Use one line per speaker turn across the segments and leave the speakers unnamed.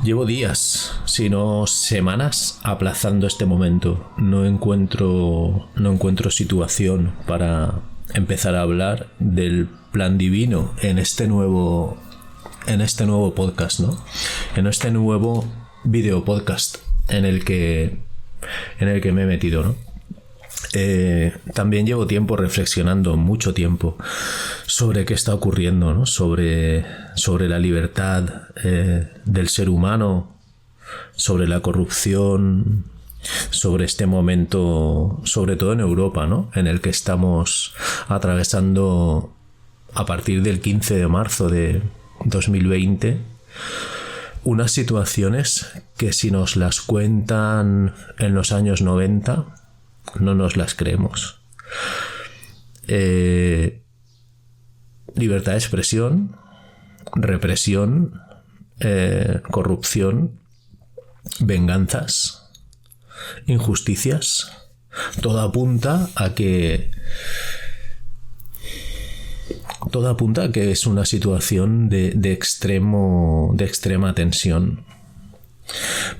Llevo días, si no semanas, aplazando este momento. No encuentro situación para empezar a hablar del plan divino en este nuevo podcast, ¿no? En este nuevo video podcast en el que me he metido, ¿no? También llevo tiempo reflexionando, mucho tiempo, sobre qué está ocurriendo, ¿no? Sobre la libertad del ser humano, sobre la corrupción, sobre este momento, sobre todo en Europa, ¿no? En el que estamos atravesando a partir del 15 de marzo de 2020 unas situaciones que, si nos las cuentan en los años 90, no nos las creemos. Libertad de expresión, represión, corrupción, venganzas, injusticias. Todo apunta a que es una situación de extrema tensión.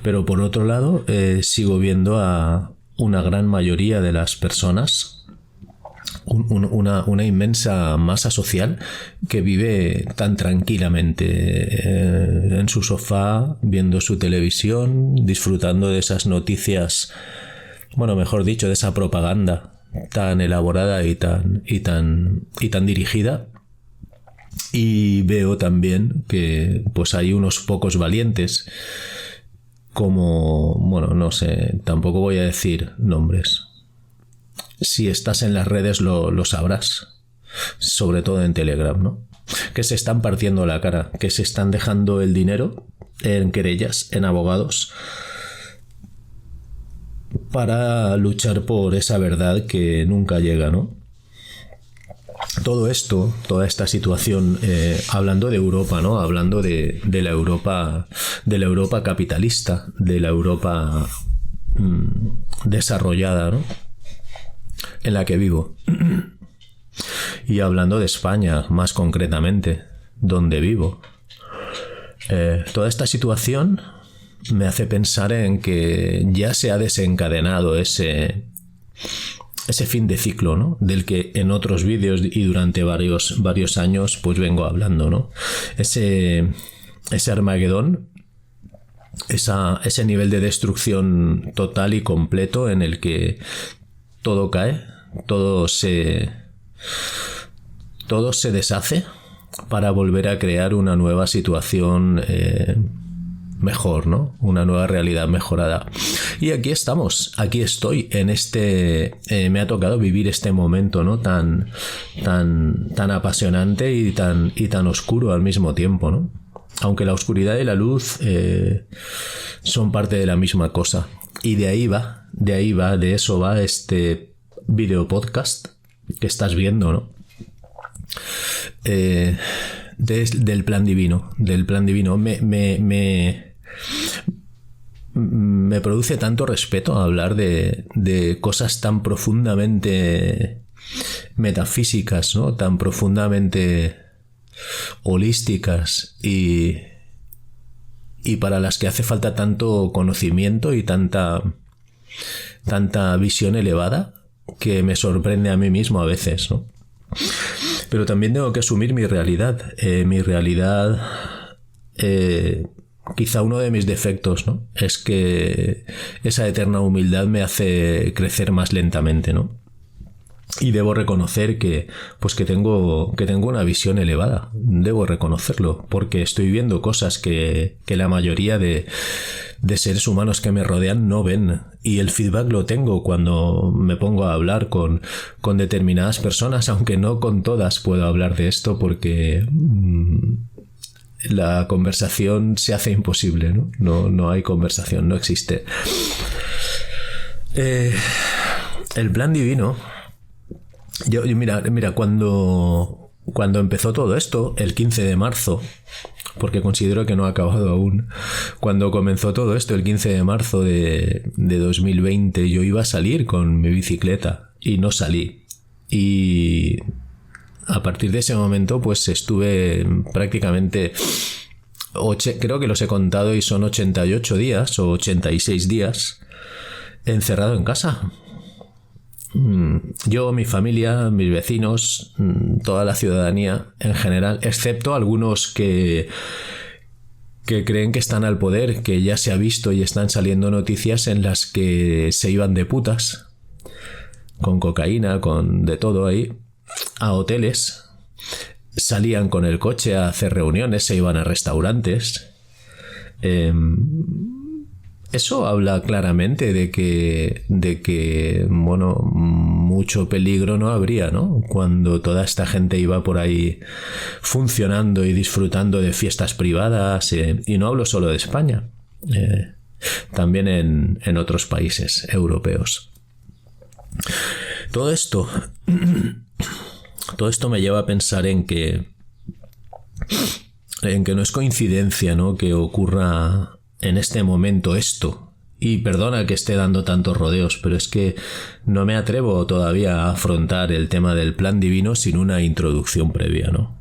Pero por otro lado, sigo viendo a una gran mayoría de las personas, una inmensa masa social que vive tan tranquilamente en su sofá, viendo su televisión, disfrutando de esas noticias, bueno, mejor dicho, de esa propaganda tan elaborada y tan dirigida. Y veo también que pues hay unos pocos valientes, como, bueno, no sé, tampoco voy a decir nombres. Si estás en las redes lo sabrás, sobre todo en Telegram, ¿no? Que se están partiendo la cara, que se están dejando el dinero en querellas, en abogados, para luchar por esa verdad que nunca llega, ¿no? Todo esto, toda esta situación, hablando de Europa, ¿no? Hablando de la Europa capitalista, de la Europa desarrollada, ¿no? En la que vivo. Y hablando de España, más concretamente, donde vivo. Toda esta situación me hace pensar en que ya se ha desencadenado ese fin de ciclo, ¿no? Del que en otros vídeos y durante varios años pues vengo hablando, ¿no? Ese Armagedón, ese nivel de destrucción total y completo en el que todo cae, todo se deshace para volver a crear una nueva situación mejor, ¿no? Una nueva realidad mejorada. Y aquí estamos, aquí estoy en me ha tocado vivir este momento, ¿no? Tan apasionante y tan oscuro al mismo tiempo, ¿no? Aunque la oscuridad y la luz son parte de la misma cosa. Y de eso va este video podcast que estás viendo, ¿no? Del plan divino. Me produce tanto respeto hablar de cosas tan profundamente metafísicas, ¿no? Tan profundamente holísticas y para las que hace falta tanto conocimiento y tanta visión elevada, que me sorprende a mí mismo a veces, ¿no? Pero también tengo que asumir mi realidad. Quizá uno de mis defectos, ¿no? Es que esa eterna humildad me hace crecer más lentamente, ¿no? Y debo reconocer que tengo una visión elevada. Debo reconocerlo, porque estoy viendo cosas que la mayoría de seres humanos que me rodean no ven. Y el feedback lo tengo cuando me pongo a hablar con determinadas personas, aunque no con todas puedo hablar de esto, porque la conversación se hace imposible, ¿no? No hay conversación, no existe. El plan divino. Yo mira, cuando empezó todo esto, el 15 de marzo, porque considero que no ha acabado aún, cuando comenzó todo esto, el 15 de marzo de 2020, yo iba a salir con mi bicicleta y no salí. Y a partir de ese momento, pues estuve prácticamente creo que los he contado y son 88 días o 86 días encerrado en casa. Yo, mi familia, mis vecinos, toda la ciudadanía en general, excepto algunos que creen que están al poder, que ya se ha visto y están saliendo noticias en las que se iban de putas, con cocaína, con de todo ahí, a hoteles, salían con el coche a hacer reuniones, se iban a restaurantes. Eso habla claramente de que, bueno, mucho peligro no habría, ¿no? Cuando toda esta gente iba por ahí funcionando y disfrutando de fiestas privadas, y no hablo solo de España, también en otros países europeos. Todo esto me lleva a pensar en que no es coincidencia, ¿no?, que ocurra en este momento esto. Y perdona que esté dando tantos rodeos, pero es que no me atrevo todavía a afrontar el tema del plan divino sin una introducción previa, ¿no?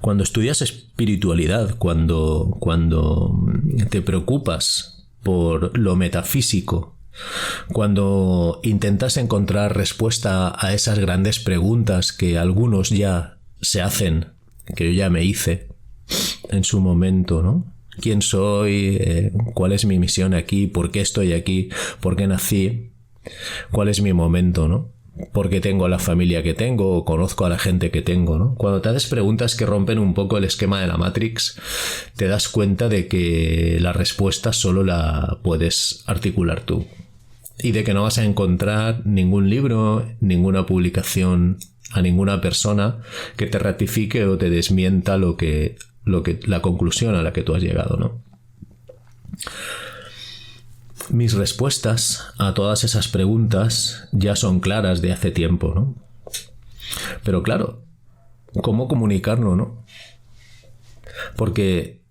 Cuando estudias espiritualidad, cuando te preocupas por lo metafísico, cuando intentas encontrar respuesta a esas grandes preguntas que algunos ya se hacen, que yo ya me hice en su momento, ¿no? ¿Quién soy? ¿Cuál es mi misión aquí? ¿Por qué estoy aquí? ¿Por qué nací? ¿Cuál es mi momento, no? ¿Por qué tengo la familia que tengo? ¿O conozco a la gente que tengo, no? Cuando te haces preguntas que rompen un poco el esquema de la Matrix, te das cuenta de que la respuesta solo la puedes articular tú. Y de que no vas a encontrar ningún libro, ninguna publicación, a ninguna persona que te ratifique o te desmienta la conclusión a la que tú has llegado, ¿no? Mis respuestas a todas esas preguntas ya son claras de hace tiempo, ¿no? Pero claro, ¿cómo comunicarlo, no? Porque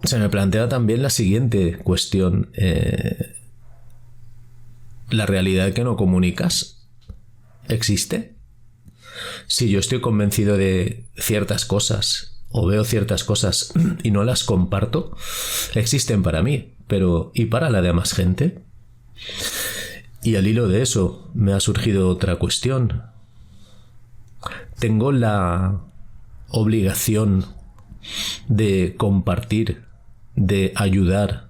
se me plantea también la siguiente cuestión. ¿La realidad que no comunicas existe? Si yo estoy convencido de ciertas cosas o veo ciertas cosas y no las comparto, existen para mí, pero ¿y para la demás gente? Y al hilo de eso me ha surgido otra cuestión. ¿Tengo la obligación de compartir, de ayudar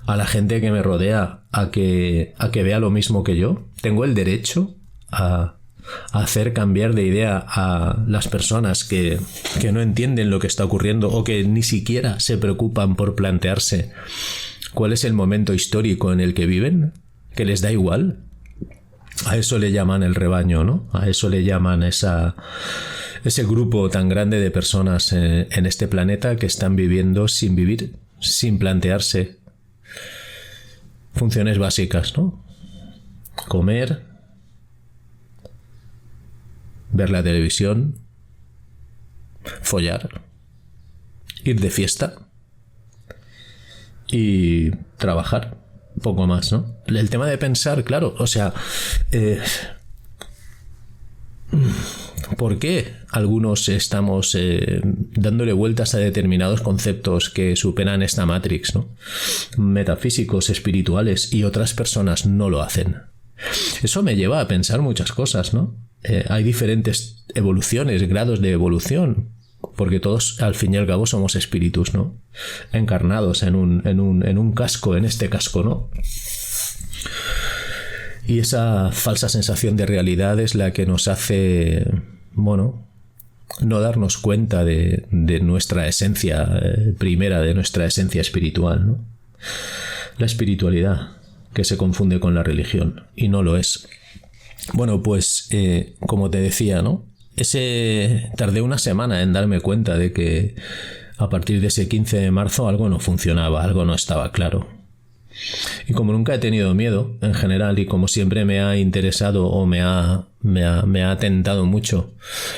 a la gente que me rodea a que vea lo mismo que yo? ¿Tengo el derecho a hacer cambiar de idea a las personas que no entienden lo que está ocurriendo o que ni siquiera se preocupan por plantearse cuál es el momento histórico en el que viven? ¿Que les da igual? A eso le llaman el rebaño, ¿no? A eso le llaman ese grupo tan grande de personas en este planeta que están viviendo sin vivir, sin plantearse funciones básicas, ¿no? Comer, ver la televisión, follar, ir de fiesta y trabajar, poco más, ¿no? El tema de pensar, claro, o sea, ¿por qué algunos estamos dándole vueltas a determinados conceptos que superan esta Matrix, ¿no? Metafísicos, espirituales, y otras personas no lo hacen? Eso me lleva a pensar muchas cosas, ¿no? Hay diferentes evoluciones, grados de evolución, porque todos al fin y al cabo somos espíritus, ¿no? Encarnados en un casco, en este casco, ¿no? Y esa falsa sensación de realidad es la que nos hace, bueno, no darnos cuenta de nuestra esencia primera, de nuestra esencia espiritual, ¿no? La espiritualidad, que se confunde con la religión, y no lo es. Bueno, pues, como te decía, ¿no? Tardé una semana en darme cuenta de que a partir de ese 15 de marzo algo no funcionaba, algo no estaba claro. Y como nunca he tenido miedo, en general, y como siempre me ha interesado o me ha tentado mucho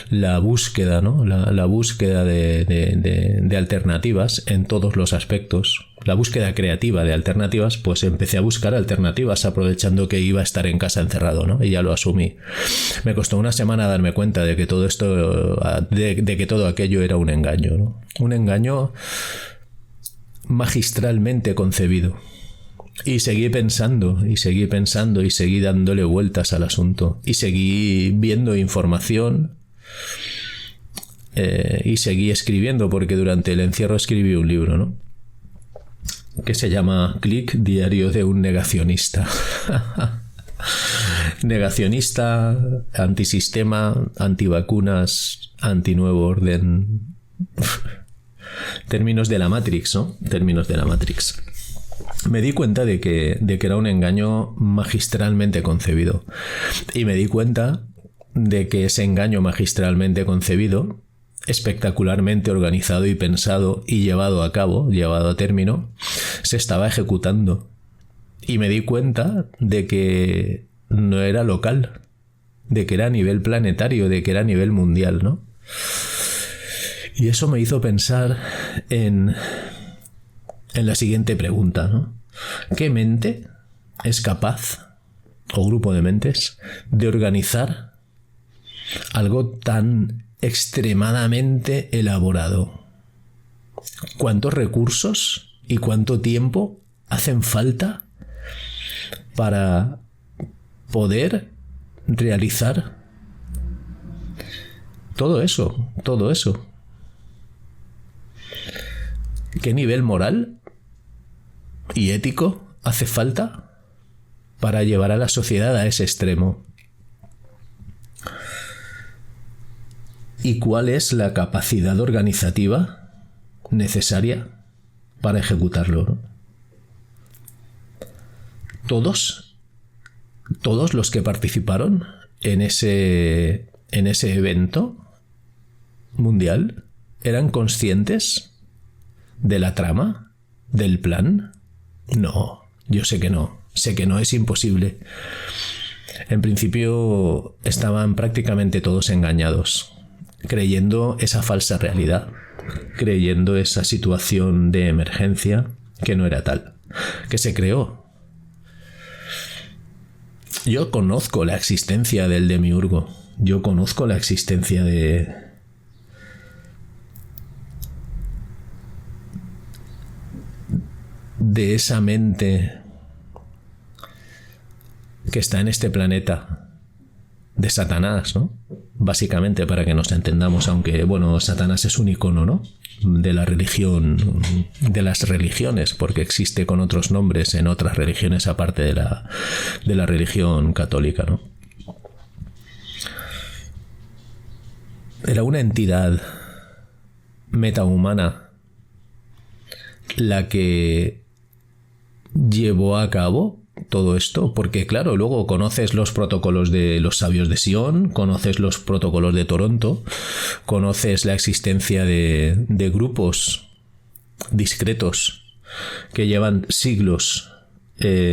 la búsqueda, ¿no? La búsqueda de alternativas en todos los aspectos, la búsqueda creativa de alternativas, pues empecé a buscar alternativas aprovechando que iba a estar en casa encerrado, ¿no? Y ya lo asumí. Me costó una semana darme cuenta de que todo esto, de que todo aquello era un engaño, ¿no? Un engaño magistralmente concebido. Y seguí pensando, y seguí dándole vueltas al asunto. Y seguí viendo información y seguí escribiendo, porque durante el encierro escribí un libro, ¿no? Que se llama Click, diario de un negacionista. Negacionista, antisistema, antivacunas, antinuevo orden. Términos de la Matrix, ¿no? Términos de la Matrix. Me di cuenta de que era un engaño magistralmente concebido. Y me di cuenta de que ese engaño magistralmente concebido, espectacularmente organizado y pensado y llevado a cabo, llevado a término, se estaba ejecutando. Y me di cuenta de que no era local, de que era a nivel planetario, de que era a nivel mundial, ¿no? Y eso me hizo pensar en la siguiente pregunta, ¿no? ¿Qué mente es capaz, o grupo de mentes, de organizar algo tan extremadamente elaborado? ¿Cuántos recursos y cuánto tiempo hacen falta para poder realizar todo eso? ¿Qué nivel moral y ético hace falta para llevar a la sociedad a ese extremo? ¿Y cuál es la capacidad organizativa necesaria para ejecutarlo, ¿no? Todos los que participaron en ese evento mundial eran conscientes de la trama, del plan. No, yo sé que no, es imposible. En principio estaban prácticamente todos engañados, creyendo esa falsa realidad, creyendo esa situación de emergencia que no era tal, que se creó. Yo conozco la existencia del demiurgo, yo conozco la existencia de esa mente que está en este planeta, de Satanás, ¿no? Básicamente, para que nos entendamos, aunque, bueno, Satanás es un icono, ¿no? De la religión, de las religiones, porque existe con otros nombres en otras religiones aparte de la religión católica, ¿no? Era una entidad metahumana la que llevó a cabo todo esto, porque claro, luego conoces los protocolos de los sabios de Sion, conoces los protocolos de Toronto, conoces la existencia de grupos discretos que llevan siglos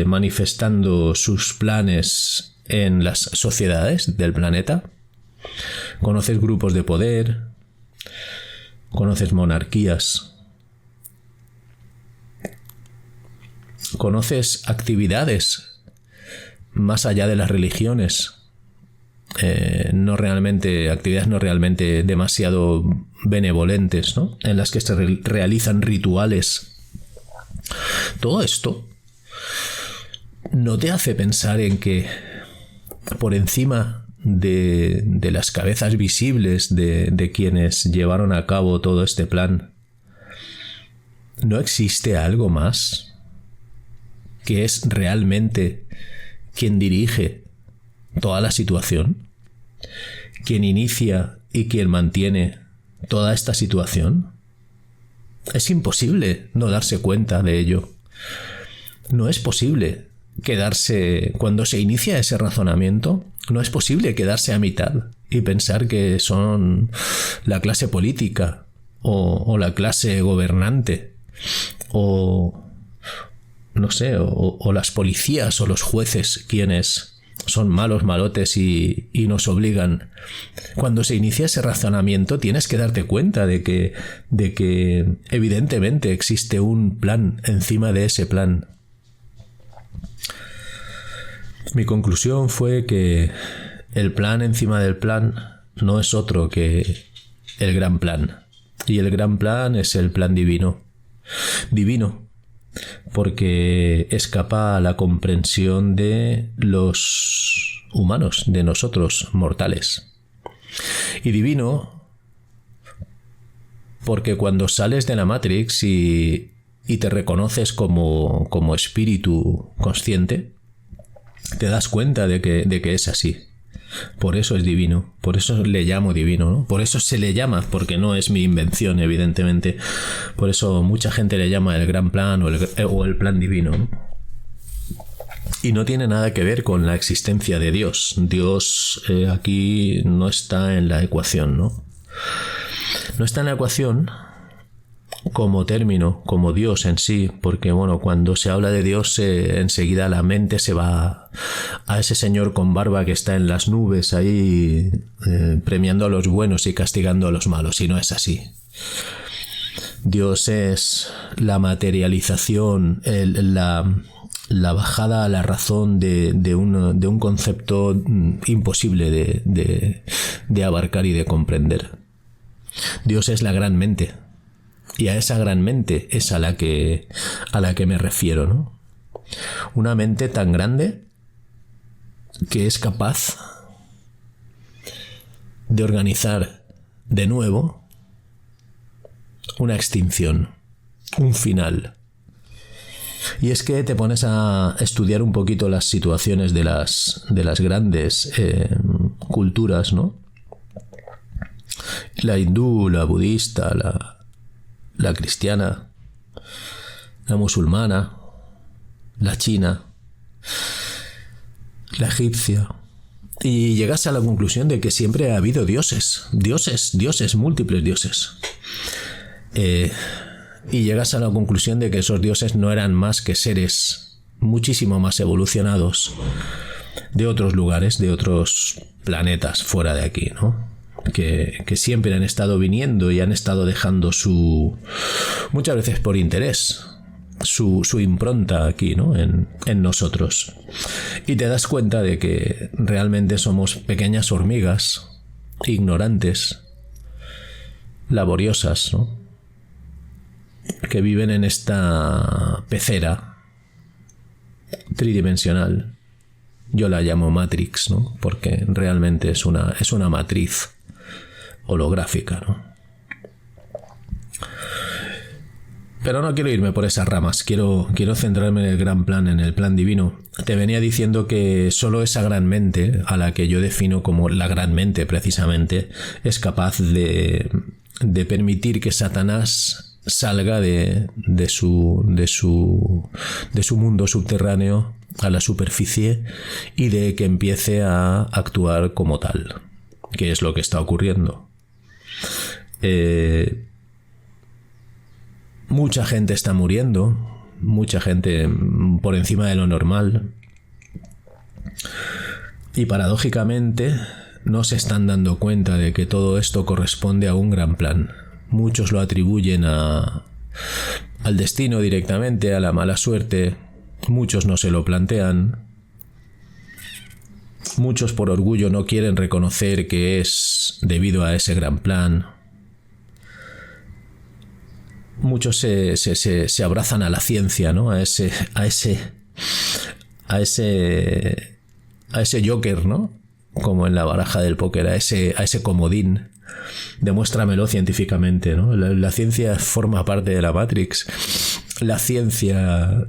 manifestando sus planes en las sociedades del planeta. Conoces grupos de poder, conoces monarquías, conoces actividades más allá de las religiones, actividades no realmente demasiado benevolentes, ¿no? En las que se realizan rituales. Todo esto no te hace pensar en que por encima de las cabezas visibles de quienes llevaron a cabo todo este plan, ¿no existe algo más que es realmente quien dirige toda la situación, quien inicia y quien mantiene toda esta situación? Es imposible no darse cuenta de ello. No es posible quedarse, cuando se inicia ese razonamiento, no es posible quedarse a mitad y pensar que son la clase política o la clase gobernante o no sé, o las policías o los jueces quienes son malos, malotes y nos obligan. Cuando se inicia ese razonamiento tienes que darte cuenta de que evidentemente existe un plan encima de ese plan. Mi conclusión fue que el plan encima del plan no es otro que el gran plan. Y el gran plan es el plan divino. Divino, porque escapa a la comprensión de los humanos, de nosotros, mortales. Y divino, porque cuando sales de la Matrix y te reconoces como espíritu consciente, te das cuenta de que es así. Por eso es divino, por eso le llamo divino, ¿no? Por eso se le llama, porque no es mi invención, evidentemente. Por eso mucha gente le llama el gran plan o el plan divino, ¿no? Y no tiene nada que ver con la existencia de Dios. Dios aquí no está en la ecuación, ¿no? No está en la ecuación como término, como Dios en sí, porque bueno, cuando se habla de Dios enseguida la mente se va a ese señor con barba que está en las nubes ahí premiando a los buenos y castigando a los malos, y no es así. Dios es la materialización, la bajada a la razón de un concepto imposible de abarcar y de comprender. Dios es la gran mente. Y a esa gran mente es a la que me refiero, ¿no? Una mente tan grande que es capaz de organizar de nuevo una extinción, un final. Y es que te pones a estudiar un poquito las situaciones de las grandes culturas, ¿no? La hindú, la budista, la cristiana, la musulmana, la china, la egipcia, y llegas a la conclusión de que siempre ha habido dioses, múltiples dioses. Y llegas a la conclusión de que esos dioses no eran más que seres muchísimo más evolucionados de otros lugares, de otros planetas fuera de aquí, ¿no? Que siempre han estado viniendo y han estado dejando muchas veces por interés, su impronta aquí, ¿no? En nosotros. Y te das cuenta de que realmente somos pequeñas hormigas, ignorantes, laboriosas, ¿no? Que viven en esta pecera tridimensional. Yo la llamo Matrix, ¿no? Porque realmente es una matriz holográfica, ¿no? Pero no quiero irme por esas ramas, quiero centrarme en el gran plan, en el plan divino. Te venía diciendo que solo esa gran mente, a la que yo defino como la gran mente precisamente, es capaz de permitir que Satanás salga de su mundo subterráneo a la superficie y de que empiece a actuar como tal, que es lo que está ocurriendo. Mucha gente está muriendo, mucha gente por encima de lo normal, y paradójicamente no se están dando cuenta de que todo esto corresponde a un gran plan. Muchos lo atribuyen al destino directamente, a la mala suerte. Muchos no se lo plantean. Muchos por orgullo no quieren reconocer que es debido a ese gran plan. Muchos se abrazan a la ciencia, ¿no? A ese Joker, ¿no? Como en la baraja del póker, a ese comodín. Demuéstramelo científicamente, ¿no? La ciencia forma parte de la Matrix. La ciencia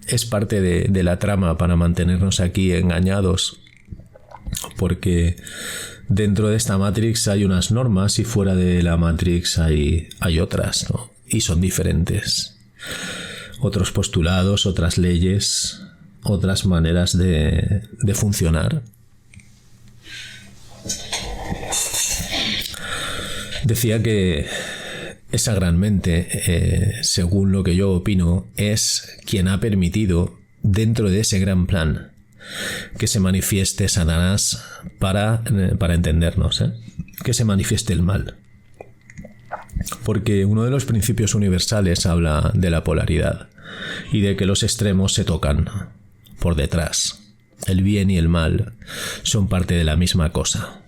es parte de la trama para mantenernos aquí engañados, porque dentro de esta Matrix hay unas normas y fuera de la Matrix hay otras, ¿no? Y son diferentes. Otros postulados, otras leyes, otras maneras de funcionar. Decía que esa gran mente, según lo que yo opino, es quien ha permitido, dentro de ese gran plan, que se manifieste Satanás para entendernos, que se manifieste el mal. Porque uno de los principios universales habla de la polaridad y de que los extremos se tocan por detrás. El bien y el mal son parte de la misma cosa.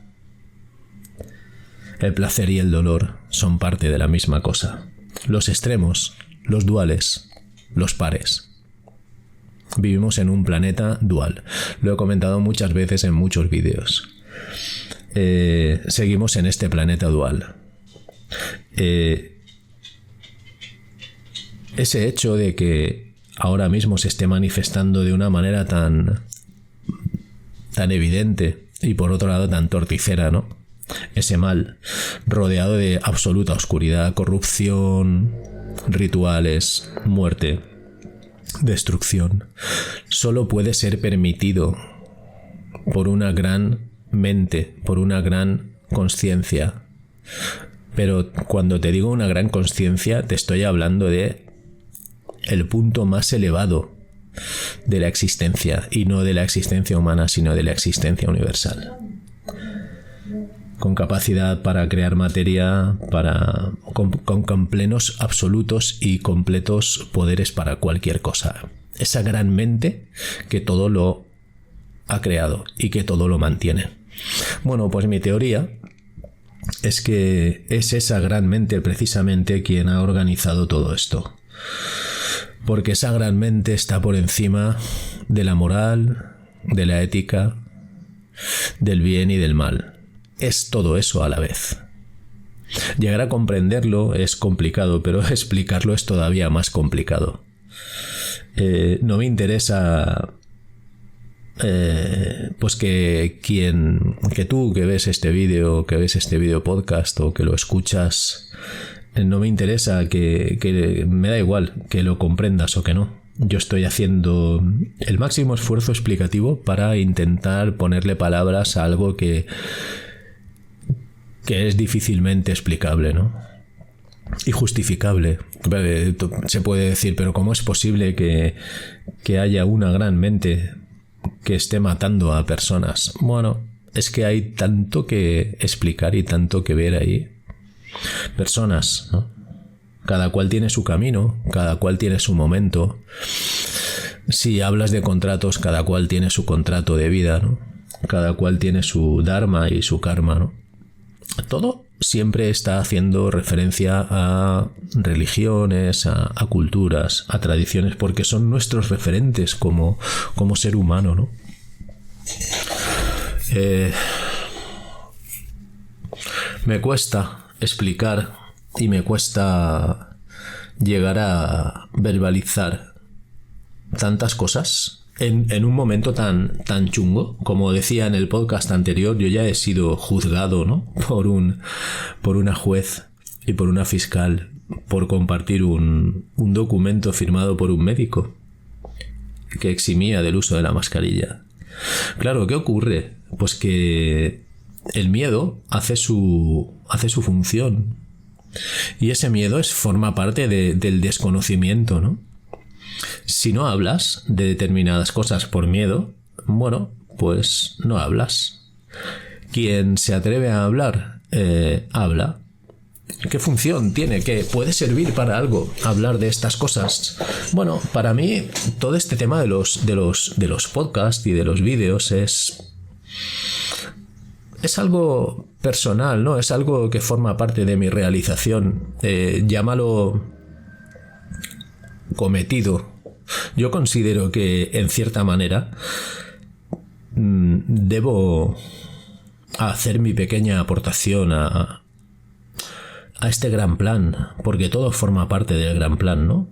El placer y el dolor son parte de la misma cosa. Los extremos, los duales, los pares. Vivimos en un planeta dual. Lo he comentado muchas veces en muchos vídeos. Seguimos en este planeta dual. Ese hecho de que ahora mismo se esté manifestando de una manera tan evidente y por otro lado tan torticera, ¿no? Ese mal rodeado de absoluta oscuridad, corrupción, rituales, muerte, destrucción, solo puede ser permitido por una gran mente, por una gran conciencia. Pero cuando te digo una gran conciencia, te estoy hablando de el punto más elevado de la existencia, y no de la existencia humana, sino de la existencia universal. Con capacidad para crear materia, con plenos, absolutos y completos poderes para cualquier cosa. Esa gran mente que todo lo ha creado y que todo lo mantiene. Bueno, pues mi teoría es que es esa gran mente precisamente quien ha organizado todo esto. Porque esa gran mente está por encima de la moral, de la ética, del bien y del mal. Es todo eso a la vez. Llegar a comprenderlo es complicado, pero explicarlo es todavía más complicado. No me interesa pues que tú que ves este vídeo, podcast o que lo escuchas, no me interesa que me da igual que lo comprendas o que no. Yo estoy haciendo el máximo esfuerzo explicativo para intentar ponerle palabras a algo que es difícilmente explicable, ¿no? Y justificable. Se puede decir, pero ¿cómo es posible que haya una gran mente que esté matando a personas? Bueno, es que hay tanto que explicar y tanto que ver ahí. Personas, ¿no? Cada cual tiene su camino, cada cual tiene su momento. Si hablas de contratos, cada cual tiene su contrato de vida, ¿no? Cada cual tiene su dharma y su karma, ¿no? Todo siempre está haciendo referencia a religiones, a culturas, a tradiciones, porque son nuestros referentes como ser humano, ¿no? Me cuesta explicar y me cuesta llegar a verbalizar tantas cosas en un momento tan chungo. Como decía en el podcast anterior, yo ya he sido juzgado, ¿no? por una juez y por una fiscal por compartir un documento firmado por un médico que eximía del uso de la mascarilla. Claro, ¿qué ocurre? Pues que el miedo hace su función, y ese miedo forma parte del desconocimiento, ¿no? Si no hablas de determinadas cosas por miedo, bueno, pues no hablas. Quien se atreve a hablar, habla. ¿Qué función tiene? ¿Qué puede servir para algo hablar de estas cosas? Bueno, para mí todo este tema de los podcasts y de los vídeos es algo personal, ¿no? Es algo que forma parte de mi realización. Llámalo cometido. Yo considero que en cierta manera debo hacer mi pequeña aportación a este gran plan, porque todo forma parte del gran plan, ¿no?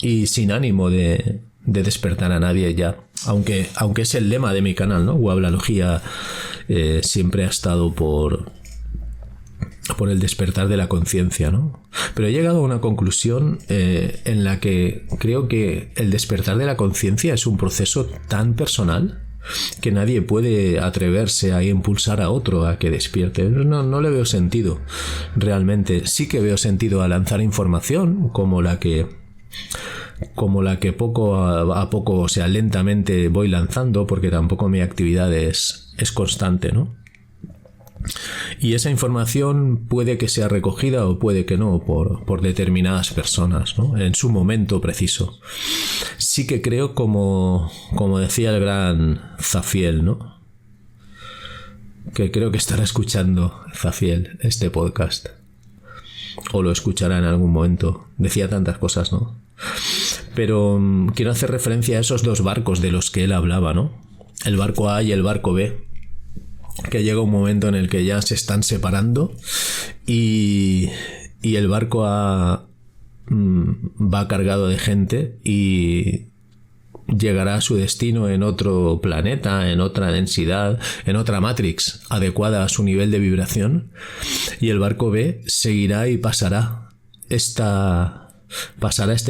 Y sin ánimo de despertar a nadie ya, aunque es el lema de mi canal, ¿no? Wablalogía siempre ha estado por el despertar de la conciencia, ¿no? Pero he llegado a una conclusión en la que creo que el despertar de la conciencia es un proceso tan personal que nadie puede atreverse a impulsar a otro a que despierte. No le veo sentido, realmente. Sí que veo sentido a lanzar información como la que como la que poco a poco, o sea, lentamente voy lanzando, porque tampoco mi actividad es constante, ¿no? Y esa información puede que sea recogida o puede que no por determinadas personas, ¿no? En su momento preciso. Sí que creo, como decía el gran Zafiel, ¿no? Que creo que estará escuchando Zafiel este podcast. O lo escuchará en algún momento. Decía tantas cosas, ¿no? Pero quiero hacer referencia a esos dos barcos de los que él hablaba, ¿no? El barco A y el barco B. Que llega un momento en el que ya se están separando y el barco A va cargado de gente y llegará a su destino en otro planeta, en otra densidad, en otra Matrix adecuada a su nivel de vibración, y el barco B seguirá y pasará este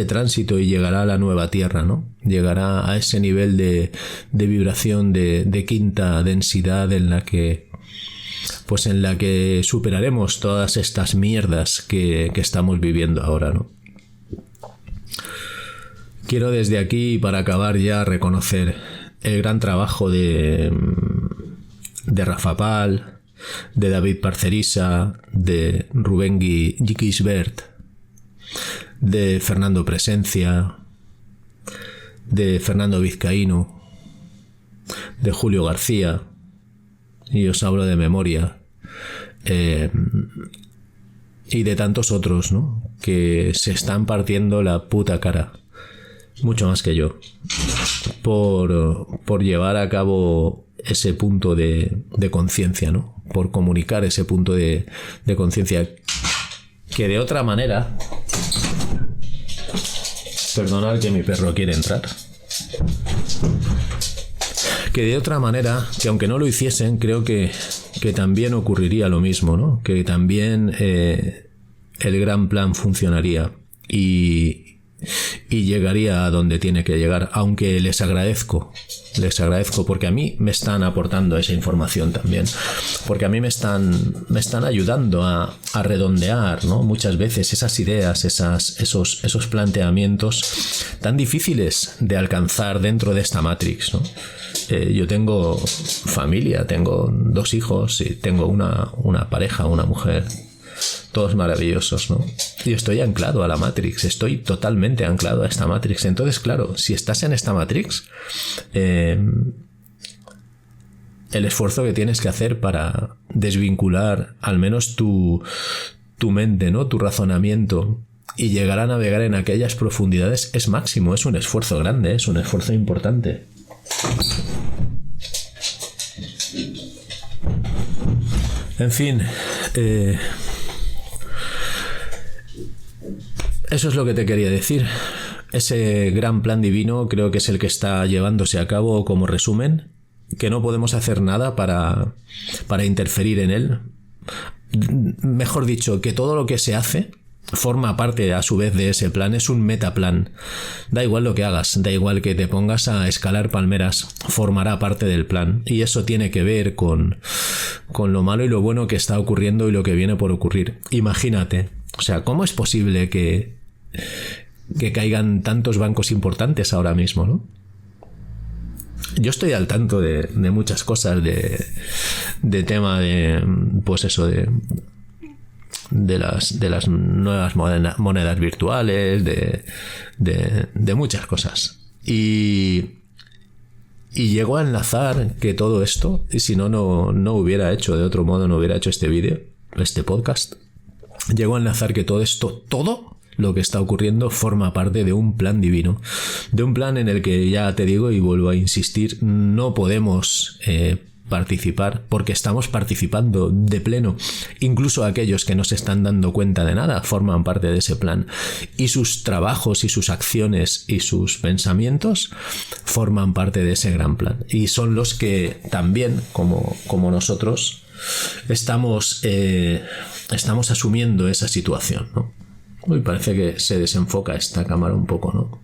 tránsito y llegará a la nueva Tierra, ¿no? Llegará a ese nivel de vibración de quinta densidad en la que superaremos todas estas mierdas que estamos viviendo ahora, ¿no? Quiero desde aquí, para acabar ya, reconocer el gran trabajo de Rafa Pal, de David Parcerisa, de Rubén Gisbert, de Fernando Presencia, de Fernando Vizcaíno, de Julio García, y os hablo de memoria, y de tantos otros, ¿no? Que se están partiendo la puta cara, mucho más que yo, por llevar a cabo ese punto de conciencia, ¿no? Por comunicar ese punto de conciencia que de otra manera... Perdonad que mi perro quiere entrar. Que de otra manera, que aunque no lo hiciesen, creo que también ocurriría lo mismo, ¿no? Que también el gran plan funcionaría y llegaría a donde tiene que llegar, aunque les agradezco porque a mí me están aportando esa información también, porque a mí me están ayudando a redondear, ¿no? Muchas veces esas ideas, esos planteamientos tan difíciles de alcanzar dentro de esta Matrix, ¿no? Yo tengo familia, tengo 2 hijos y tengo una pareja, una mujer, todos maravillosos, ¿no? Y estoy anclado a la Matrix, estoy totalmente anclado a esta Matrix. Entonces, claro, si estás en esta Matrix, el esfuerzo que tienes que hacer para desvincular al menos tu mente, ¿no? Tu razonamiento, y llegar a navegar en aquellas profundidades es máximo. Es un esfuerzo grande, es un esfuerzo importante. En fin, eso es lo que te quería decir. Ese gran plan divino creo que es el que está llevándose a cabo como resumen, que no podemos hacer nada para interferir en él. Mejor dicho, que todo lo que se hace forma parte a su vez de ese plan, es un metaplan. Da igual lo que hagas, da igual que te pongas a escalar palmeras, formará parte del plan, y eso tiene que ver con lo malo y lo bueno que está ocurriendo y lo que viene por ocurrir. Imagínate, o sea, ¿cómo es posible que caigan tantos bancos importantes ahora mismo, ¿no? Yo estoy al tanto de muchas cosas de tema de, pues eso, de las nuevas monedas virtuales, de muchas cosas, y llegó a enlazar que todo esto, y si no hubiera hecho de otro modo, no hubiera hecho este vídeo, este podcast, llegó a enlazar que todo esto, todo lo que está ocurriendo forma parte de un plan divino, de un plan en el que, ya te digo y vuelvo a insistir, no podemos participar, porque estamos participando de pleno. Incluso aquellos que no se están dando cuenta de nada forman parte de ese plan, y sus trabajos y sus acciones y sus pensamientos forman parte de ese gran plan, y son los que también, como nosotros, estamos asumiendo esa situación, ¿no? Uy, parece que se desenfoca esta cámara un poco, ¿no?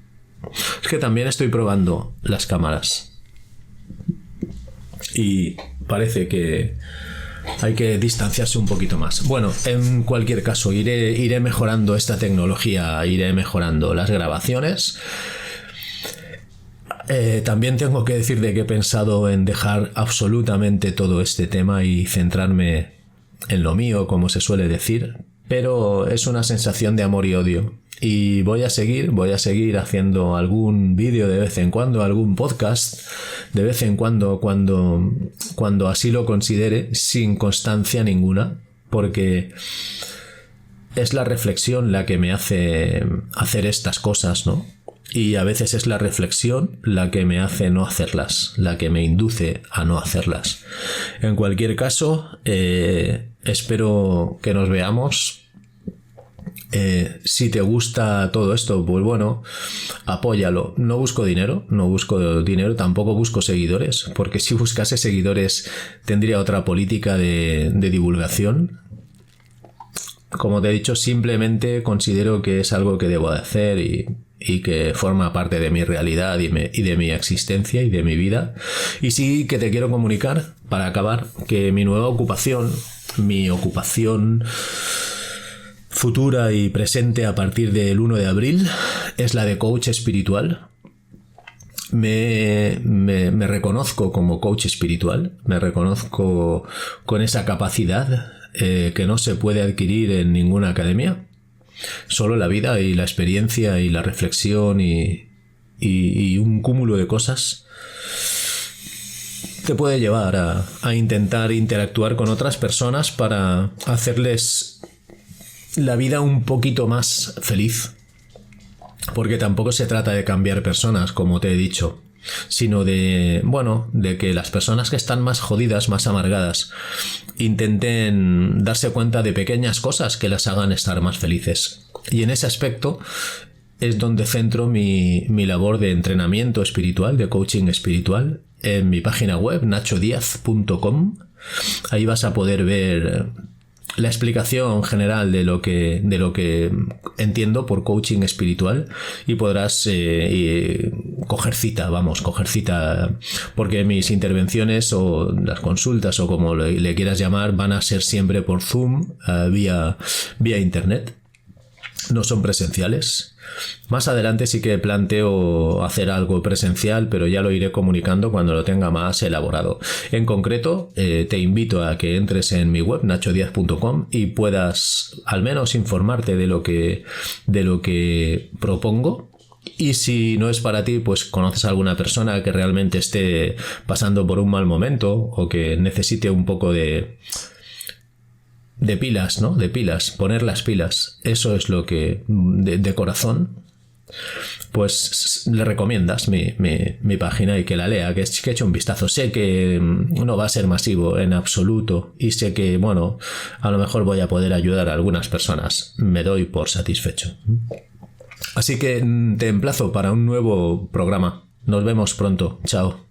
Es que también estoy probando las cámaras y parece que Hay que distanciarse un poquito más. Bueno, en cualquier caso, iré mejorando esta tecnología, iré mejorando las grabaciones. También tengo que decir de que he pensado en dejar absolutamente todo este tema y centrarme en lo mío, como se suele decir, pero es una sensación de amor y odio. Y voy a seguir haciendo algún vídeo de vez en cuando, algún podcast de vez en cuando, cuando así lo considere, sin constancia ninguna, porque es la reflexión la que me hace hacer estas cosas, ¿no? Y a veces es la reflexión la que me hace no hacerlas, la que me induce a no hacerlas. En cualquier caso, espero que nos veamos. Si te gusta todo esto, pues bueno, apóyalo. No busco dinero, tampoco busco seguidores, porque si buscase seguidores tendría otra política de divulgación. Como te he dicho, simplemente considero que es algo que debo de hacer y que forma parte de mi realidad y de mi existencia y de mi vida. Y sí que te quiero comunicar, para acabar, que mi nueva ocupación, mi ocupación futura y presente a partir del 1 de abril, es la de coach espiritual. Me reconozco como coach espiritual, me reconozco con esa capacidad que no se puede adquirir en ninguna academia. Solo la vida y la experiencia y la reflexión y un cúmulo de cosas te puede llevar a intentar interactuar con otras personas para hacerles la vida un poquito más feliz. Porque tampoco se trata de cambiar personas, como te he dicho, sino de que las personas que están más jodidas, más amargadas, intenten darse cuenta de pequeñas cosas que las hagan estar más felices. Y en ese aspecto es donde centro mi labor de entrenamiento espiritual, de coaching espiritual, en mi página web, nachodiaz.com. Ahí vas a poder ver la explicación general de lo que entiendo por coaching espiritual y podrás coger cita, porque mis intervenciones o las consultas o como le quieras llamar van a ser siempre por Zoom, vía internet. No son presenciales. Más adelante sí que planteo hacer algo presencial, pero ya lo iré comunicando cuando lo tenga más elaborado. En concreto, te invito a que entres en mi web, nachodiaz.com, y puedas al menos informarte de lo que propongo. Y si no es para ti, pues conoces a alguna persona que realmente esté pasando por un mal momento o que necesite un poco de pilas, ¿no? De pilas, poner las pilas. Eso es lo que, de corazón, pues le recomiendas mi página y que la lea, que eche un vistazo. Sé que no va a ser masivo en absoluto y sé que, a lo mejor voy a poder ayudar a algunas personas. Me doy por satisfecho. Así que te emplazo para un nuevo programa. Nos vemos pronto. Chao.